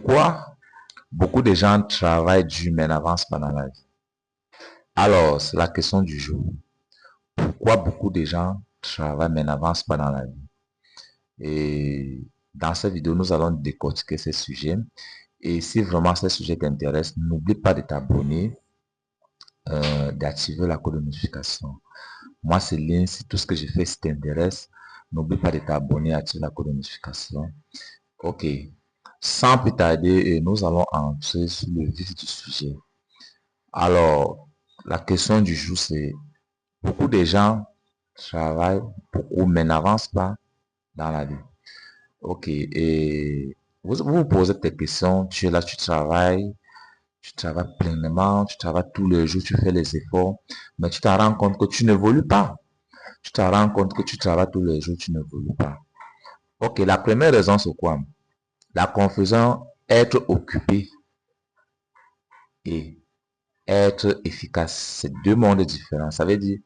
Pourquoi beaucoup de gens travaillent dur mais n'avancent pas dans la vie? Alors, c'est la question du jour. Pourquoi beaucoup de gens travaillent mais n'avancent pas dans la vie? Et dans cette vidéo, nous allons décortiquer ces sujets. Et si vraiment ce sujet t'intéresse, n'oublie pas de t'abonner, d'activer la cloche de notification. Moi, c'est lien. Si tout ce que je fais, si t'intéresse, n'oublie pas de t'abonner, activer la cloche de notification. Ok. Sans plus tarder, nous allons entrer sur le vif du sujet. Alors, la question du jour, c'est beaucoup de gens travaillent beaucoup mais n'avancent pas dans la vie. Ok. Et vous posez des questions. Tu es là, tu travailles pleinement, tu travailles tous les jours, tu fais les efforts, mais tu te rends compte que tu n'évolues pas. Tu te rends compte que tu travailles tous les jours, tu n'évolues pas. Ok, la première raison, c'est quoi? La confusion, être occupé et être efficace. C'est deux mondes différents. Ça veut dire,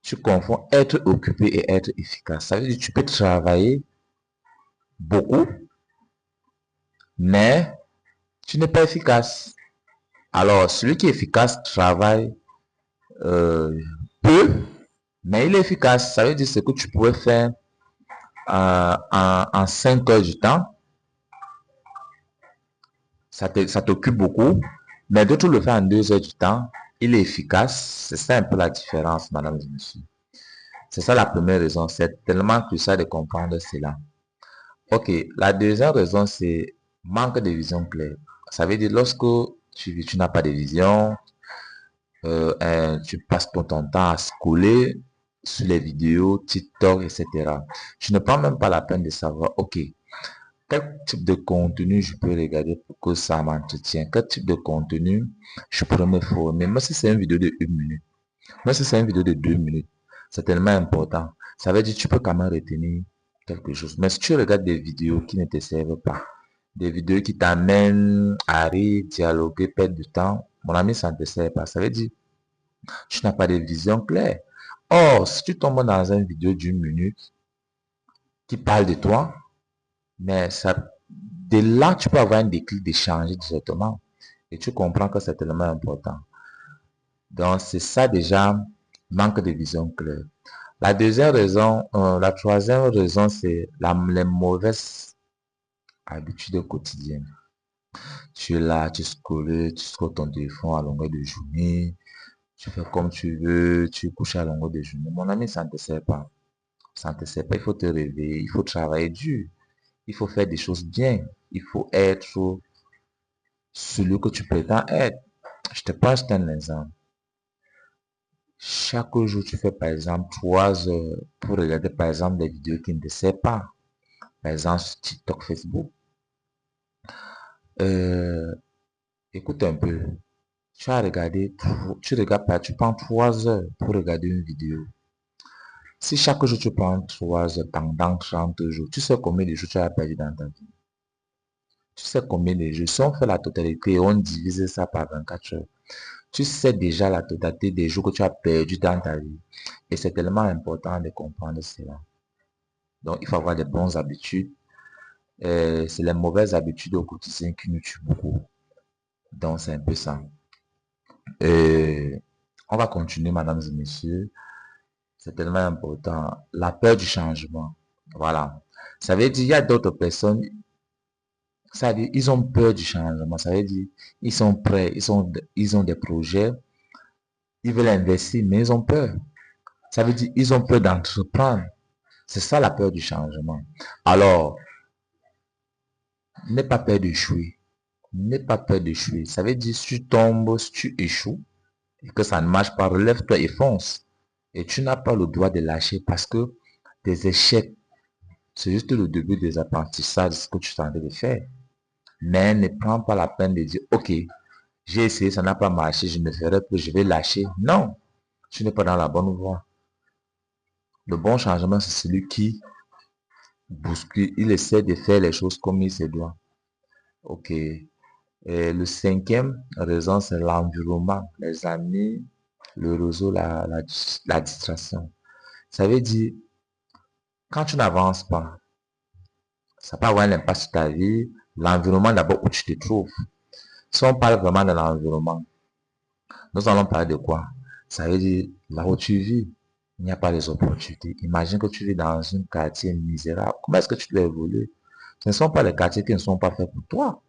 tu confonds être occupé et être efficace. Ça veut dire, tu peux travailler beaucoup, mais tu n'es pas efficace. Alors, celui qui est efficace travaille peu, mais il est efficace. Ça veut dire ce que tu pourrais faire en 5 heures du temps. Ça t'occupe beaucoup, mais d'autres le font en 2 heures du temps. Il est efficace. C'est ça un peu la différence, madame et monsieur. C'est ça la première raison. C'est tellement crucial de comprendre cela. Ok, la deuxième raison, c'est manque de vision claire. Ça veut dire lorsque tu n'as pas de vision, tu passes ton temps à scroller sur les vidéos, TikTok, etc. Tu ne prends même pas la peine de savoir, ok, quel type de contenu je peux regarder pour que ça m'entretienne, quel type de contenu je pourrais me former. Même si c'est une vidéo de 1 minute, même si c'est une vidéo de 2 minutes, c'est tellement important. Ça veut dire que tu peux quand même retenir quelque chose. Mais si tu regardes des vidéos qui ne te servent pas, des vidéos qui t'amènent à rire, dialoguer, perdre du temps, mon ami, ça ne te sert pas. Ça veut dire que tu n'as pas de vision claire. Or, si tu tombes dans une vidéo d'1 minute qui parle de toi, mais ça, de là, tu peux avoir un déclic de changer directement. Et tu comprends que c'est tellement important. Donc, c'est ça déjà, manque de vision claire. La deuxième raison, la troisième raison, c'est les mauvaises habitudes quotidiennes. Tu es là, tu scrolles ton téléphone à longueur de journée, tu fais comme tu veux, tu couches à longueur de journée. Mon ami, ça ne te sert pas. Ça ne te sert pas, il faut te réveiller, il faut travailler dur, il faut faire des choses bien, il faut être celui que tu prétends être. Je te passe un exemple. Chaque jour, tu fais par exemple 3 heures pour regarder par exemple des vidéos qui ne te servent pas. Par exemple, sur TikTok, Facebook. Euh, écoute un peu. Tu as regardé, tu regardes pas, tu prends 3 heures pour regarder une vidéo. Si chaque jour tu prends 3 heures pendant 30 jours, tu sais combien de jours tu as perdu dans ta vie. Tu sais combien de jours. Si on fait la totalité et on divise ça par 24 heures, tu sais déjà la totalité des jours que tu as perdu dans ta vie. Et c'est tellement important de comprendre cela. Donc, il faut avoir des bonnes habitudes. C'est les mauvaises habitudes au quotidien qui nous tuent beaucoup. Donc, c'est un peu ça. Et on va continuer, mesdames et messieurs. C'est tellement important. La peur du changement. Voilà. Ça veut dire, il y a d'autres personnes, ça veut dire, ils ont peur du changement. Ça veut dire, ils sont prêts, ils ont des projets, ils veulent investir, mais ils ont peur. Ça veut dire, ils ont peur d'entreprendre. C'est ça la peur du changement. Alors, n'aie pas peur d'échouer. N'aie pas peur d'échouer. Ça veut dire, si tu tombes, si tu échoues, et que ça ne marche pas, relève-toi et fonce. Et tu n'as pas le droit de lâcher parce que tes échecs, c'est juste le début des apprentissages, ce que tu es en train de faire. Mais ne prends pas la peine de dire, ok, j'ai essayé, ça n'a pas marché, je ne ferai plus, je vais lâcher. Non, tu n'es pas dans la bonne voie. Le bon changement, c'est celui qui bouscule, il essaie de faire les choses comme il se doit. Ok. Et le cinquième raison, c'est l'environnement, les amis, le réseau, la distraction. Ça veut dire, quand tu n'avances pas, ça peut avoir un impact sur ta vie, L'environnement d'abord où tu te trouves. Si on parle vraiment de l'environnement, nous allons parler de quoi? Ça veut dire là où tu vis, il n'y a pas les opportunités. Imagine que tu vis dans un quartier misérable. Comment est-ce que tu dois évoluer? Ce ne sont pas les quartiers qui ne sont pas faits pour toi.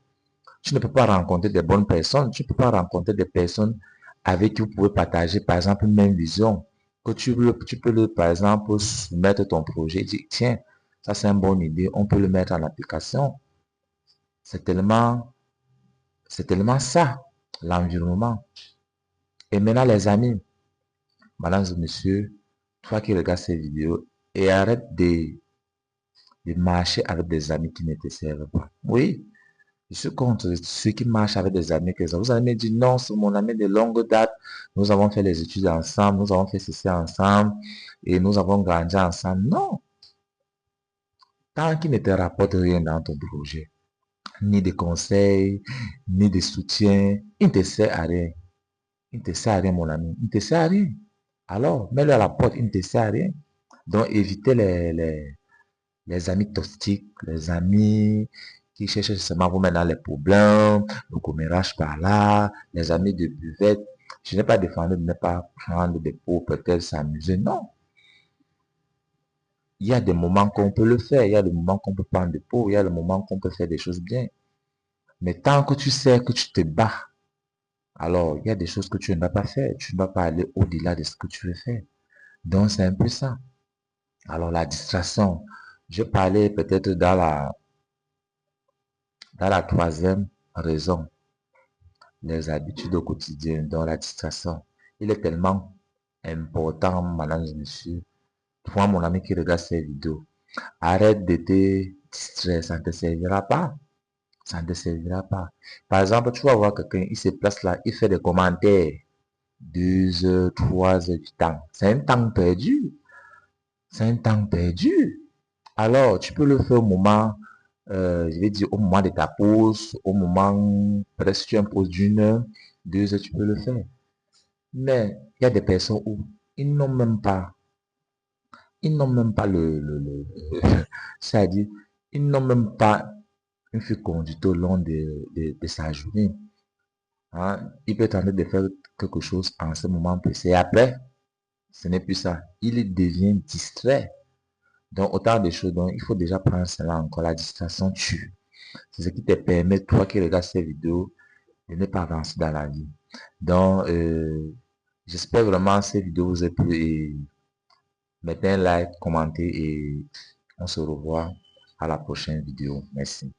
Tu ne peux pas rencontrer des bonnes personnes. Tu ne peux pas rencontrer des personnes avec qui vous pouvez partager, par exemple, une même vision. Que tu peux, par exemple, soumettre ton projet et dire, tiens, ça c'est une bonne idée, on peut le mettre en application. C'est tellement, c'est tellement ça, l'environnement. Et maintenant, les amis, madame et monsieur, toi qui regardes ces vidéos, et arrête de marcher avec des amis qui ne te servent pas. Oui, je suis contre ceux qui marchent avec des amis que ça. Vous allez me dire, non, c'est mon ami de longue date. Nous avons fait les études ensemble, nous avons fait ceci ensemble, et nous avons grandi ensemble. Non, tant qu'il ne te rapporte rien dans ton projet, ni de conseils, ni de soutien, il ne te sert à rien. Il ne te sert à rien, mon ami. Il ne te sert à rien. Alors, mets-le à la porte, il ne te sert à rien. Donc, évitez les amis toxiques, les amis qui cherchent seulement à vous mettre dans les problèmes, le commérage par là, les amis de buvette. Je n'ai pas défendu de ne pas prendre des pots, peut-être s'amuser. Non. Il y a des moments qu'on peut le faire, il y a des moments qu'on peut prendre des pots, il y a des moments qu'on peut faire des choses bien. Mais tant que tu sais que tu te bats, alors il y a des choses que tu ne vas pas faire. Tu ne vas pas aller au-delà de ce que tu veux faire. Donc, c'est un peu ça. Alors, la distraction, je parlais peut-être dans la troisième raison, les habitudes au quotidien, dans la distraction. Il est tellement important, madame et monsieur, toi, mon ami qui regarde ces vidéos, arrête de te distraire, ça ne te servira pas. Ça ne te servira pas. Par exemple, tu vas voir quelqu'un, il se place là, il fait des commentaires. 2 heures, 3 heures du temps. C'est un temps perdu. C'est un temps perdu. Alors, tu peux le faire au moment, je vais dire au moment de ta pause, au moment, peut-être si tu as une pause d'1 heure, 2 heures, tu peux le faire. Mais il y a des personnes où ils n'ont même pas c'est-à-dire, ils n'ont même pas une fil conduite au long de sa journée. Hein. Il peut tenter de faire quelque chose en ce moment précis. Et après, ce n'est plus ça. Il devient distrait. Donc, autant de choses. Donc, il faut déjà prendre cela encore. La distraction tue. C'est ce qui te permet, toi qui regardes ces vidéos, de ne pas avancer dans la vie. Donc, j'espère vraiment que ces vidéos vous aient plu et mettez un like, commentez et on se revoit à la prochaine vidéo. Merci.